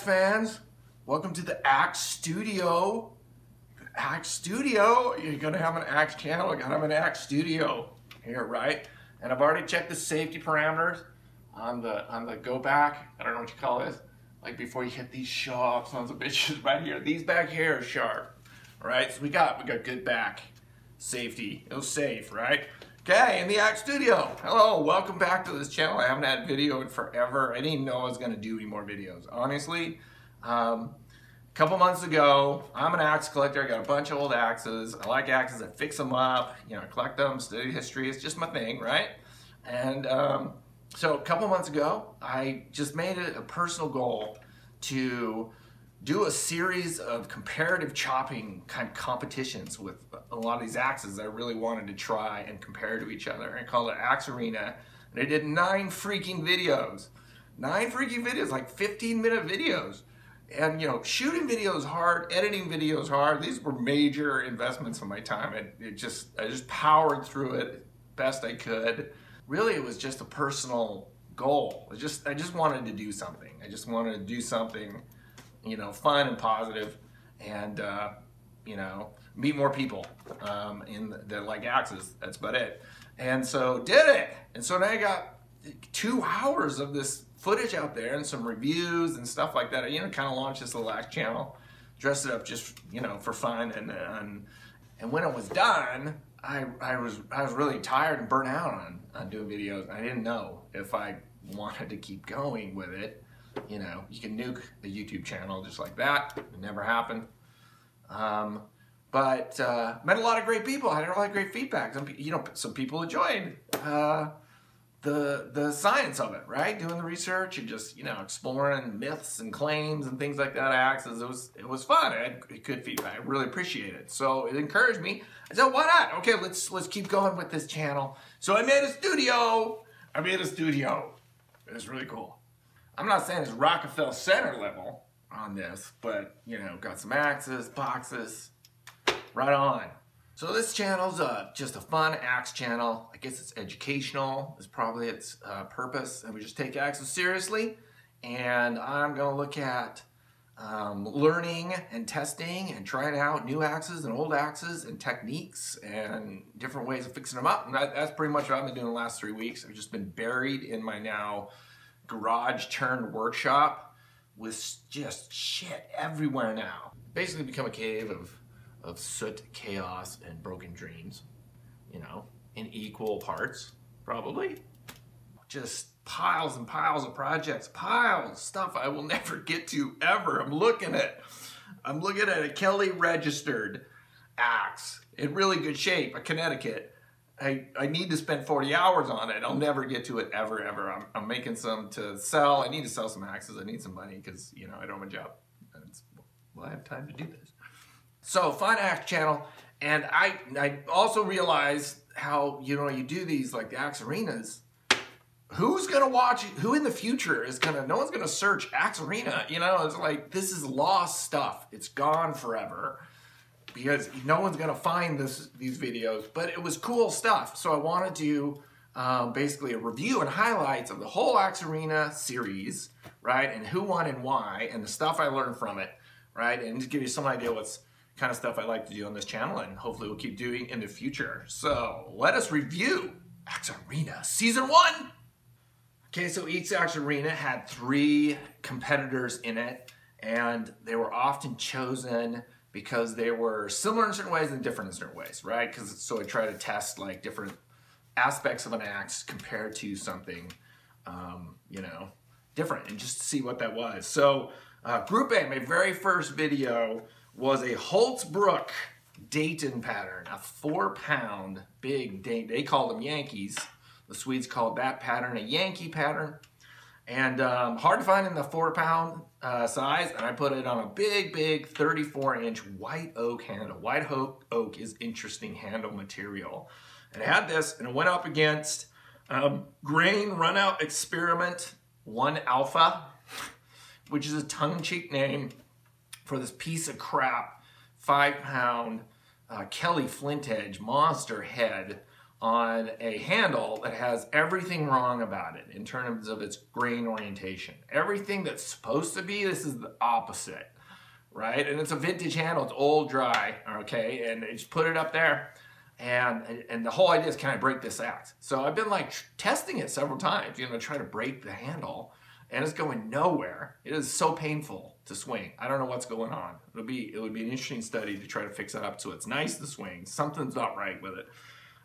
axe fans, welcome to the Axe Studio. The Axe Studio, you're gonna have an axe channel, you're gonna have an Axe Studio here, right? And I've already checked the safety parameters on the go back. I don't know what you call this. Like before you hit these sharp sons of bitches right here. These back here are sharp. Alright, so we got good back safety. It was safe, right? Okay, in the Axe Studio. Hello, welcome back to this channel. I haven't had video in forever. I didn't even know I was gonna do any more videos. Honestly, a couple months ago, I'm an axe collector. I got a bunch of old axes. I like axes. I fix them up, you know, I collect them, study history. It's just my thing, right? And so a couple months ago, I just made it a personal goal to do a series of comparative chopping kind of competitions with a lot of these axes I really wanted to try and compare to each other. I called it Axe Arena, and I did 9 freaking videos. 9 freaking videos, like 15-minute videos. And you know, shooting videos hard, editing videos hard. These were major investments of my time. I just powered through it best I could. Really, it was just a personal goal. I just wanted to do something. I just wanted to do something, you know, fun and positive, and you know, meet more people that like axes. That's about it. And so did it. And so now I got 2 hours of this footage out there and some reviews and stuff like that. I, you know, kind of launched this little axe channel, dressed it up just, you know, for fun. And when it was done, I was really tired and burnt out on doing videos. I didn't know if I wanted to keep going with it. You know, you can nuke the YouTube channel just like that. It never happened. But met a lot of great people. I had a lot of great feedback. Some people enjoyed the science of it, right? Doing the research and just, you know, exploring myths and claims and things like that. Axes. It was fun. I had good feedback. I really appreciate it. So it encouraged me. I said, why not? Okay, let's keep going with this channel. So I made a studio. It was really cool. I'm not saying it's Rockefeller Center level on this, but, you know, got some axes, boxes, right on. So this channel's just a fun axe channel. I guess it's educational is probably its purpose, and we just take axes seriously. And I'm gonna look at learning and testing and trying out new axes and old axes and techniques and different ways of fixing them up. And that's pretty much what I've been doing the last 3 weeks. I've just been buried in my now garage turned workshop with just shit everywhere now. Basically become a cave of soot, chaos, and broken dreams, you know, in equal parts, probably. Just piles and piles of projects, piles, stuff I will never get to ever. I'm looking at a Kelly registered axe in really good shape, a Connecticut. I need to spend 40 hours on it. I'll never get to it ever. I'm making some to sell. I need to sell some axes. I need some money because, you know, I don't have a job. Well, I have time to do this. So, fun axe channel. And I also realized how, you know, you do these like the axe arenas. Who's gonna watch? Who in the future is gonna? No one's gonna search Axe Arena. You know, it's like this is lost stuff. It's gone forever because no one's gonna find these videos. But it was cool stuff. So I wanted to basically a review and highlights of the whole Axe Arena series, right? And who won and why, and the stuff I learned from it, right? And just give you some idea what's kind of stuff I like to do on this channel, and hopefully we'll keep doing in the future. So let us review Axe Arena Season 1. Okay, so each Axe Arena had 3 competitors in it, and they were often chosen because they were similar in certain ways and different in certain ways, right? So I try to test like different aspects of an axe compared to something, you know, different, and just to see what that was. So Group A, my very first video was a Holtzbrook Dayton pattern, a 4-pound big Dayton. They called them Yankees. The Swedes called that pattern a Yankee pattern, and hard to find in the 4-pound size, and I put it on a big 34-inch white oak handle. White oak is interesting handle material. And I had this, and it went up against Grain Runout Experiment 1 Alpha, which is a tongue-in-cheek name for this piece of crap 5-pound Kelly flint edge monster head on a handle that has everything wrong about it in terms of its grain orientation. Everything that's supposed to be, this is the opposite, right? And it's a vintage handle, it's old, dry, okay? And they just put it up there, and the whole idea is, can I break this axe? So I've been like testing it several times, you know, trying to break the handle, and it's going nowhere. It is so painful to swing. I don't know what's going on. It would be an interesting study to try to fix it up so it's nice to swing. Something's not right with it.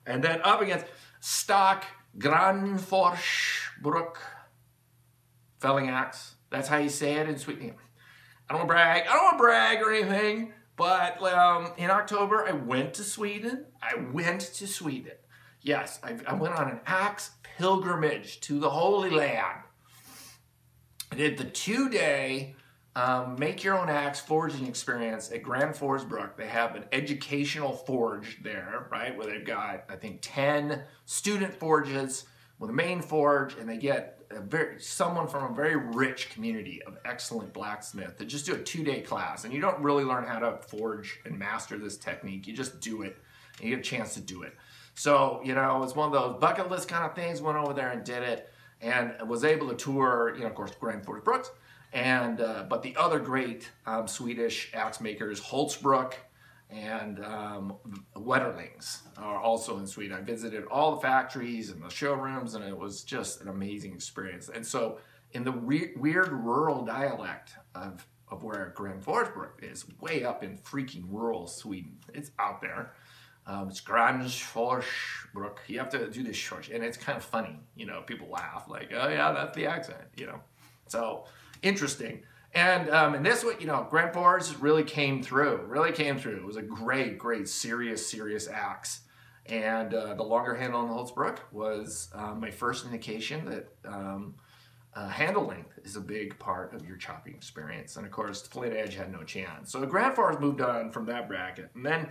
And then up against stock Granforsbruck felling axe. That's how you say it in Sweden. I don't want to brag or anything, but in October I went to Sweden. Yes, I went on an axe pilgrimage to the Holy Land. I did the 2-day make your own axe forging experience at Granforsbruck. They have an educational forge there, right, where they've got, I think, 10 student forges with a main forge, and they get someone from a very rich community of excellent blacksmith to just do a 2-day class. And you don't really learn how to forge and master this technique. You just do it, and you get a chance to do it. So, you know, it's one of those bucket list kind of things. Went over there and did it, and was able to tour, you know, of course, Granforsbruck. And but the other great Swedish axe makers, Holzbruck and Wetterlings, are also in Sweden. I visited all the factories and the showrooms, and it was just an amazing experience. And so, in the weird rural dialect of where Granforsbruck is, way up in freaking rural Sweden, it's out there. It's Granforsbruck. You have to do this short, and it's kind of funny. You know, people laugh like, "Oh yeah, that's the accent." You know, so. Interesting. And this one, you know, Granfors really came through. It was a great, serious axe. And the longer handle on the Holzbruck was my first indication that handle length is a big part of your chopping experience. And of course, the flint edge had no chance. So Granfors moved on from that bracket. And then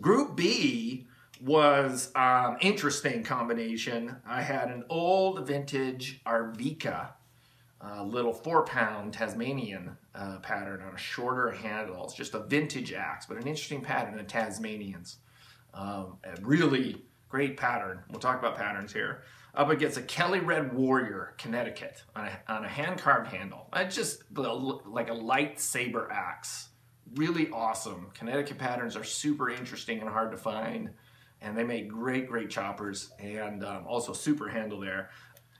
Group B was interesting combination. I had an old vintage Arvika, little 4-pound Tasmanian pattern on a shorter handle. It's just a vintage axe, but an interesting pattern of Tasmanians. A really great pattern. We'll talk about patterns here. Up against a Kelly Red Warrior, Connecticut, on a hand-carved handle. It's just like a lightsaber axe. Really awesome. Connecticut patterns are super interesting and hard to find, and they make great choppers, and also super handle there.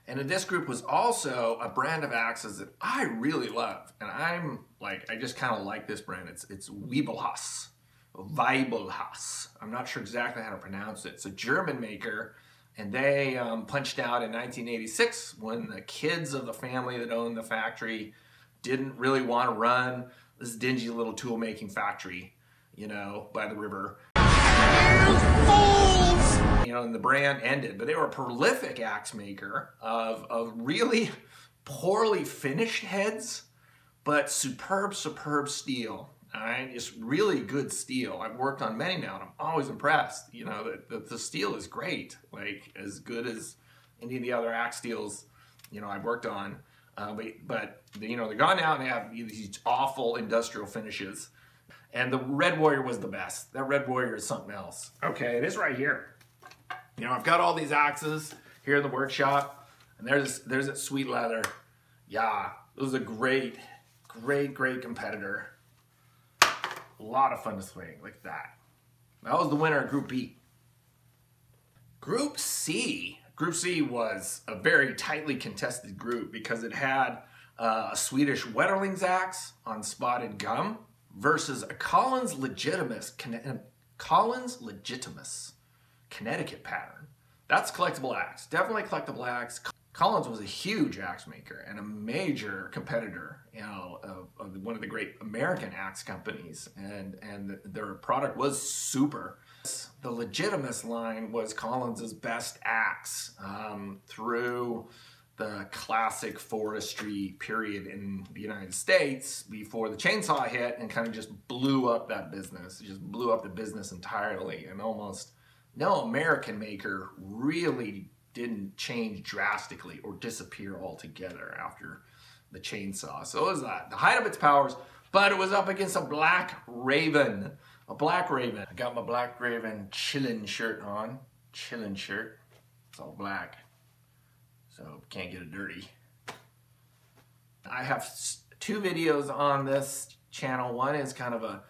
And in this group was also a brand of axes that I really love. And I just kind of like this brand. It's Weibelhaus. I'm not sure exactly how to pronounce it. It's a German maker, and they punched out in 1986 when the kids of the family that owned the factory didn't really want to run this dingy little tool making factory, you know, by the river. You know, and the brand ended, but they were a prolific axe maker of really poorly finished heads, but superb steel. All right, just really good steel. I've worked on many now, and I'm always impressed. You know, that the steel is great, like as good as any of the other axe steels, you know, I've worked on. But you know, they're gone now, and they have these awful industrial finishes. And the Red Warrior was the best. That Red Warrior is something else. Okay, it is right here. You know, I've got all these axes here in the workshop, and there's that sweet leather. Yeah, it was a great competitor. A lot of fun to swing, like that. That was the winner of Group B. Group C. Group C was a very tightly contested group because it had a Swedish Wetterlings axe on spotted gum versus a Collins Legitimus Connecticut pattern. That's collectible axe. Definitely collectible axe. Collins was a huge axe maker and a major competitor, you know, of one of the great American axe companies, and their product was super. The Legitimus line was Collins's best axe through the classic forestry period in the United States before the chainsaw hit and kind of just blew up that business. It just blew up the business entirely, and almost no American maker really didn't change drastically or disappear altogether after the chainsaw. So it was the height of its powers, but it was up against a Black Raven. A Black Raven. I got my Black Raven chillin' shirt on. chillin' shirt. It's all black, so can't get it dirty. I have 2 videos on this channel. One is kind of a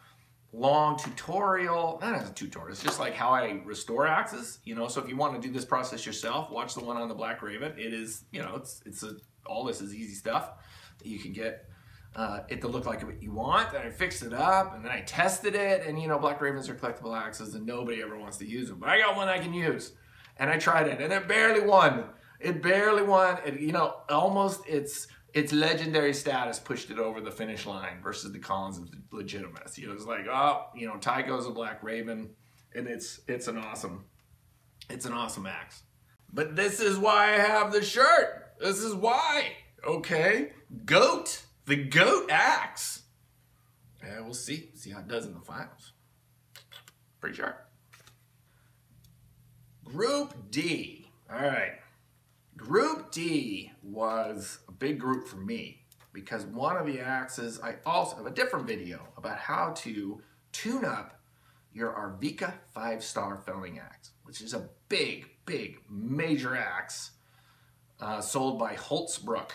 long tutorial, not as a tutorial, it's just like how I restore axes, you know. So if you want to do this process yourself, watch the one on the Black Raven. It is, you know, all this is easy stuff that you can get it to look like what you want. And I fixed it up, and then I tested it, and you know, Black Ravens are collectible axes and nobody ever wants to use them, but I got one I can use. And I tried it, and it barely won. It barely won. It, you know, almost its legendary status pushed it over the finish line versus the Collins of legitimacy. It was like, oh, you know, Tycho's a Black Raven, and it's an awesome axe. But this is why I have the shirt. This is why. Okay, GOAT, the GOAT axe. Yeah, we'll see how it does in the finals. Pretty sure. Group D. All right. Group D was a big group for me because one of the axes, I also have a different video about how to tune up your Arvika 5-star felling axe, which is a big, major axe sold by Holtzbrook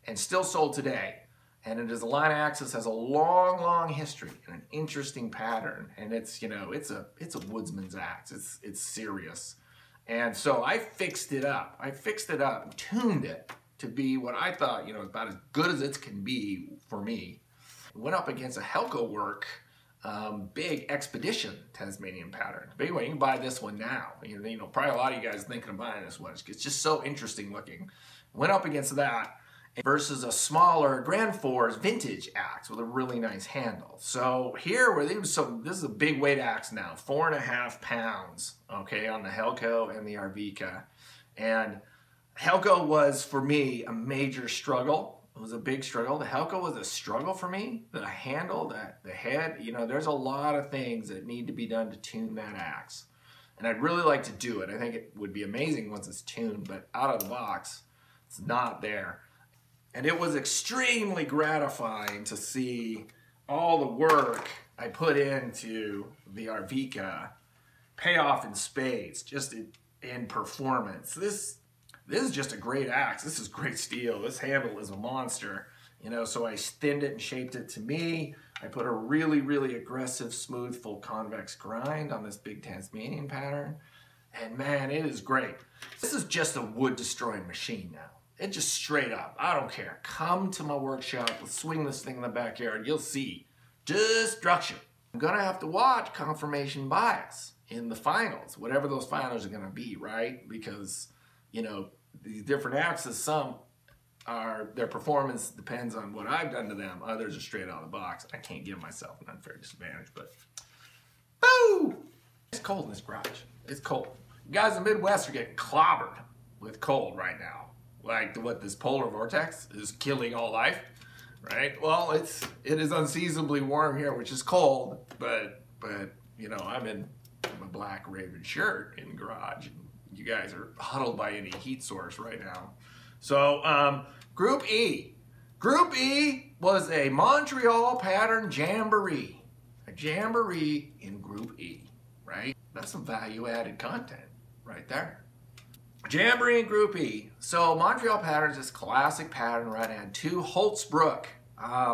and still sold today. And it is a line of axes, has a long history and an interesting pattern. And it's, you know, it's a woodsman's axe. It's serious. And so I fixed it up. I fixed it up and tuned it to be what I thought, you know, about as good as it can be for me. Went up against a Helco Work big Expedition Tasmanian pattern. Big one. You can buy this one now. You know, probably a lot of you guys thinking of buying this one. It's just so interesting looking. Went up against that versus a smaller Grand Fours vintage axe with a really nice handle. So here, this is a big weight axe now, 4.5 pounds, okay, on the Helco and the Arvika. And Helco was, for me, a major struggle. It was a big struggle. The Helco was a struggle for me. The handle, the head, you know, there's a lot of things that need to be done to tune that axe. And I'd really like to do it. I think it would be amazing once it's tuned, but out of the box, it's not there. And it was extremely gratifying to see all the work I put into the Arvika pay off in spades, just in performance. This is just a great axe. This is great steel. This handle is a monster. You know, so I thinned it and shaped it to me. I put a really aggressive, smooth, full convex grind on this big Tasmanian pattern. And man, it is great. This is just a wood destroying machine now. It just straight up, I don't care. Come to my workshop, let's swing this thing in the backyard. You'll see destruction. I'm gonna have to watch confirmation bias in the finals, whatever those finals are gonna be, right? Because, you know, these different axes, their performance depends on what I've done to them. Others are straight out of the box. I can't give myself an unfair disadvantage, but boo! It's cold in this garage. It's cold. You guys in the Midwest are getting clobbered with cold right now. Like what this polar vortex is killing all life, right? Well, it is unseasonably warm here, which is cold, but you know, I'm in my Black Raven shirt in the garage, and you guys are huddled by any heat source right now. So Group E. Group E was a Montreal pattern jamboree. A jamboree in Group E, right? That's some value-added content right there. Jamboree and Group E. So Montreal Patterns is classic pattern right hand. 2 Holtzbrook.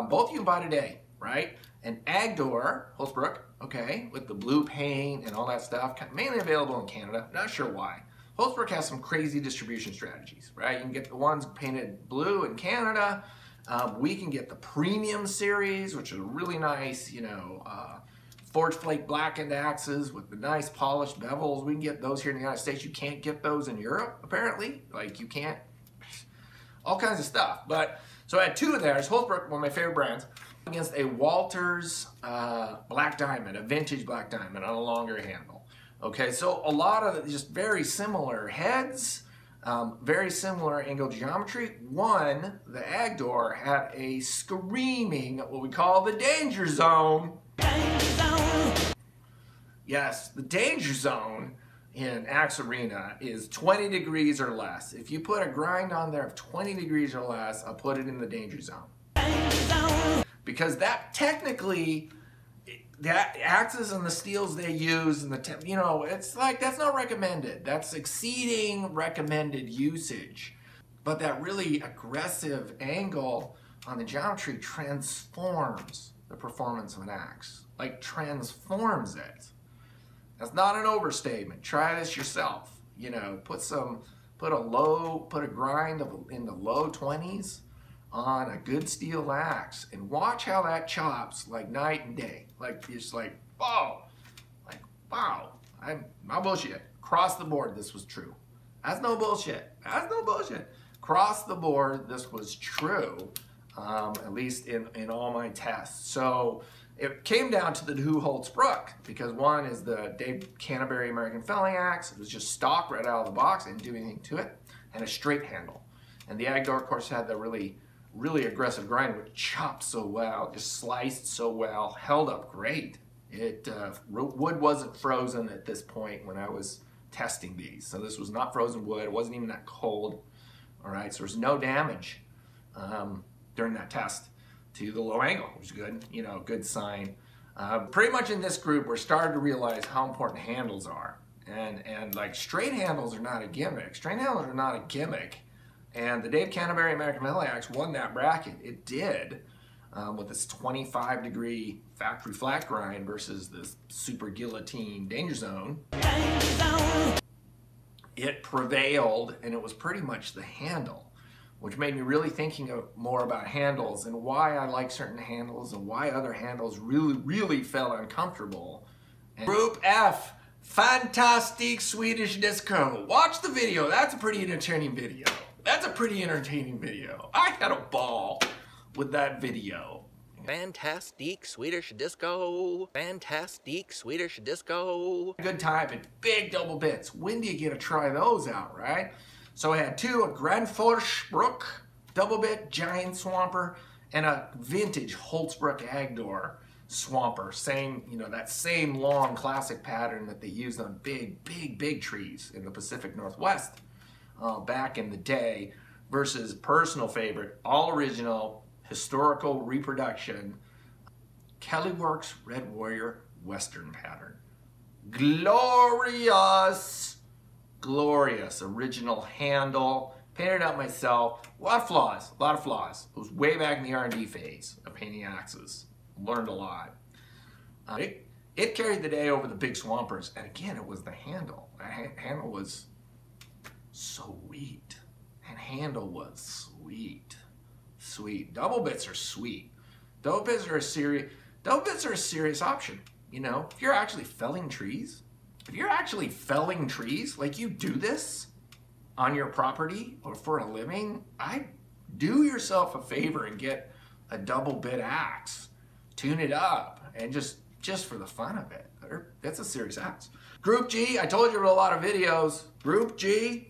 Both you can buy today, right? And Agdor, Holtzbrook, okay, with the blue paint and all that stuff. Mainly available in Canada. Not sure why. Holtzbrook has some crazy distribution strategies, right? You can get the ones painted blue in Canada. We can get the premium series, which are really nice, you know, forged flake blackened axes with the nice polished bevels. We can get those here in the United States. You can't get those in Europe, apparently. Like, you can't, all kinds of stuff. But, so I had 2 of theirs. Holtzbrook, one of my favorite brands, against a Walters Black Diamond, a vintage Black Diamond on a longer handle. Okay, so a lot of just very similar heads, very similar angle geometry. One, the Agdor, had a screaming, what we call the danger zone. Yes, the danger zone in Axe Arena is 20 degrees or less. If you put a grind on there of 20 degrees or less, I'll put it in the danger zone. Because that technically, the axes and the steels they use and you know, it's like, that's not recommended. That's exceeding recommended usage. But that really aggressive angle on the geometry transforms the performance of an axe. Like, transforms it. That's not an overstatement. Try this yourself. You know, put a grind in the low 20s on a good steel axe and watch how that chops like night and day. Like, it's like, whoa, like, wow, I'm not bullshit. Across the board, this was true. That's no bullshit. That's no bullshit. Across the board, this was true, at least in all my tests. So it came down to the who holds Brook, because one is the Dave Canterbury American Felling Axe. It was just stock right out of the box, didn't do anything to it, and a straight handle. And the Agdor, of course, had the really aggressive grind, which chopped so well, just sliced so well, held up great. It wood wasn't frozen at this point when I was testing these, so this was not frozen wood. It wasn't even that cold. All right, so there's no damage during that test to the low angle, which is good, you know, good sign. Pretty much in this group, we're starting to realize how important handles are, and like, straight handles are not a gimmick. Straight handles are not a gimmick. And the Dave Canterbury American Felling Axe won that bracket. It did, with this 25-degree factory flat grind versus this super guillotine danger zone. It prevailed, and it was pretty much the handle, which made me really thinking more about handles and why I like certain handles and why other handles really felt uncomfortable. And Group F, Fantastic Swedish Disco. Watch the video. That's a pretty entertaining video. That's a pretty entertaining video. I had a ball with that video. Fantastic Swedish Disco. Fantastic Swedish Disco. Good time and big double bits. When do you get to try those out, right? So I had two, a Granfors Brook double bit giant swamper and a vintage Holtzbrook Agdor swamper. Same, you know, that same long classic pattern that they used on big trees in the Pacific Northwest back in the day, versus personal favorite, all original, historical reproduction, Kellyworks Red Warrior Western pattern. Glorious, glorious original handle, painted out myself. A lot of flaws. It was way back in the R&D phase of painting axes. Learned a lot. It carried the day over the big swampers, and again, it was the handle. The handle was sweet, and handle was sweet. Double bits are sweet. Double bits are a serious option. You know, if you're actually felling trees, like you do this on your property or for a living, I'd do yourself a favor and get a double bit axe, tune it up, and just for the fun of it. That's a serious axe. Group G, I told you about a lot of videos. Group G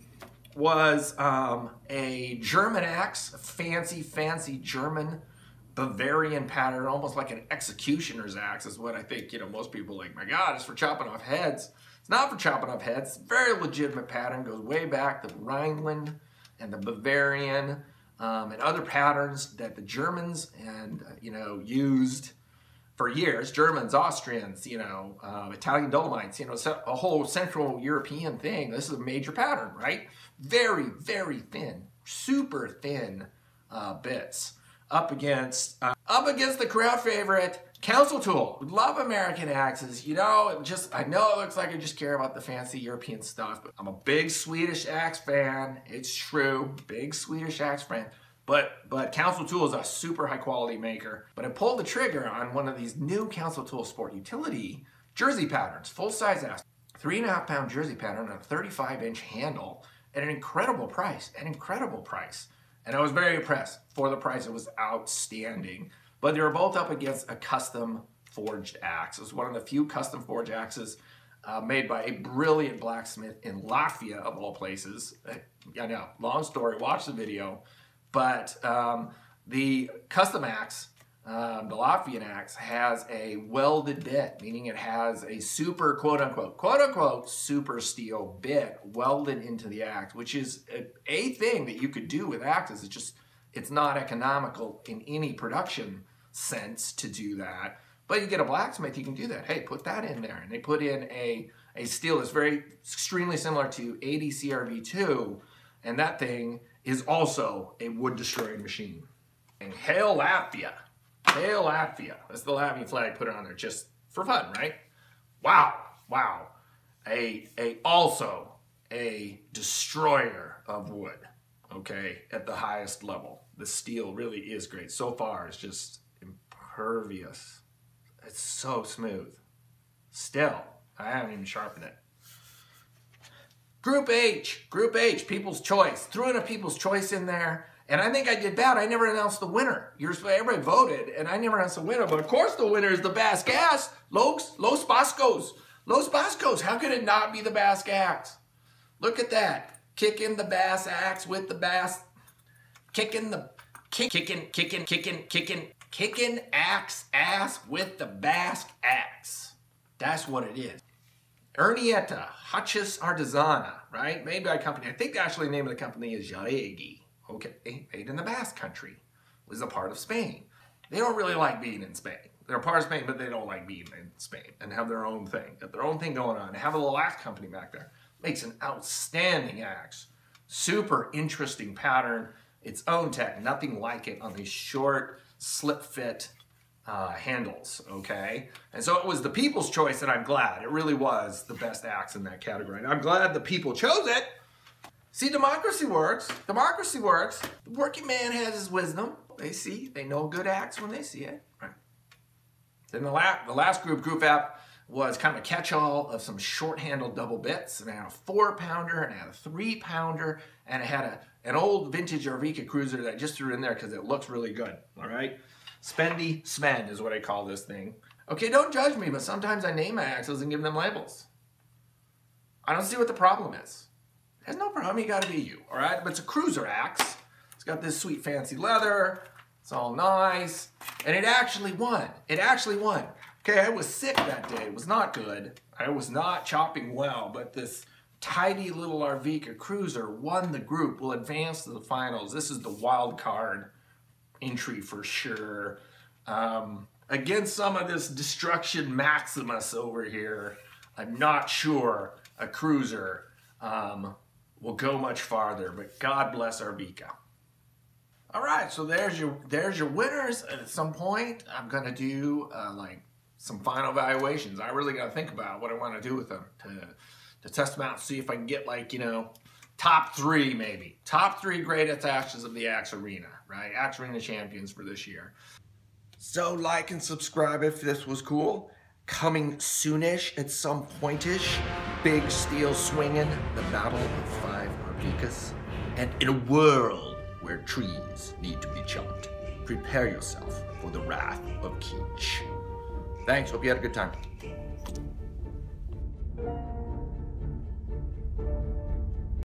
was a German axe, a fancy German Bavarian pattern, almost like an executioner's axe is what I think, you know, most people like, my God, it's for chopping off heads. It's not for chopping off heads. It's a very legitimate pattern, goes way back to the Rhineland and the Bavarian and other patterns that the Germans and, you know, used for years. Germans, Austrians, you know, Italian Dolomites, you know, a whole Central European thing. This is a major pattern, right? Very thin, super thin bits up against the crowd favorite Council Tool. Love American axes, you know. I know it looks like I just care about the fancy European stuff, but I'm a big Swedish axe fan. It's true, big Swedish axe fan. But Council Tool is a super high quality maker. But I pulled the trigger on one of these new Council Tool Sport Utility jersey patterns, full size axe, 3.5 pound jersey pattern on a 35-inch handle at an incredible price, And I was very impressed. For the price, it was outstanding. But they were both up against a custom forged axe. It was one of the few custom forged axes made by a brilliant blacksmith in Latvia, of all places. I know, long story, watch the video. But the custom axe, the Latvian axe, has a welded bit, meaning it has a super, quote unquote, super steel bit welded into the axe, which is a thing that you could do with axes. It's not economical in any production sense to do that. But you get a blacksmith, you can do that. Hey, put that in there. And they put in a steel that's extremely similar to 80 CRV2, and that thing is also a wood-destroying machine. And hail Latvia. Hail Latvia. That's the Latvian flag, put it on there just for fun, right? Wow, wow. Also a destroyer of wood, okay, at the highest level. The steel really is great. So far, it's just impervious. It's so smooth. Still, I haven't even sharpened it. Group H, People's Choice. Threw in a People's Choice in there, and I think I did bad. I never announced the winner. Everybody voted, and I never announced the winner, but of course the winner is the Basque Axe, Los Bascos. Los Bascos, how could it not be the Basque Axe? Look at that. Kicking the bass axe with the bass. Kicking axe ass with the Basque Axe. That's what it is. Ernietta, Hutchis Artesana, right? Made by a company. I think actually the name of the company is Jaregi. Okay, made in the Basque Country. Was a part of Spain. They don't really like being in Spain. They're a part of Spain, but they don't like being in Spain and have their own thing. Got their own thing going on. They have a little axe company back there. Makes an outstanding axe. Super interesting pattern. Its own tech. Nothing like it on these short, slip fit handles, okay? And so it was the People's Choice, and I'm glad. It really was the best axe in that category. And I'm glad the people chose it. See, democracy works. Democracy works. The working man has his wisdom. They know a good axe when they see it. Right. Then the last group app, was kind of a catch-all of some short-handled double bits. And it had a 4-pounder, and it had a 3-pounder, and it had an old vintage Arvika cruiser that I just threw in there because it looks really good, all right? Spendy Sven is what I call this thing. Okay, don't judge me, but sometimes I name my axles and give them labels. I don't see what the problem is. There's no problem, you gotta be you, all right? But it's a cruiser axe. It's got this sweet fancy leather. It's all nice. And it actually won. It actually won. Okay, I was sick that day. It was not good. I was not chopping well, but this tidy little Arvika cruiser won the group, will advance to the finals. This is the wild card entry for sure. Against some of this Destruction Maximus over here, I'm not sure a cruiser will go much farther, but God bless Arvika. All right, so there's your winners. At some point, I'm gonna do like some final evaluations. I really got to think about what I want to do with them to test them out and see if I can get, like, you know, top 3 maybe. Top 3 greatest axes of the Axe Arena, right? Axe Arena champions for this year. So like and subscribe if this was cool. Coming soonish at some pointish. Big steel swinging. The battle of 5 Arvikas. And in a world where trees need to be chopped, prepare yourself for the wrath of Keech. Thanks, hope you had a good time.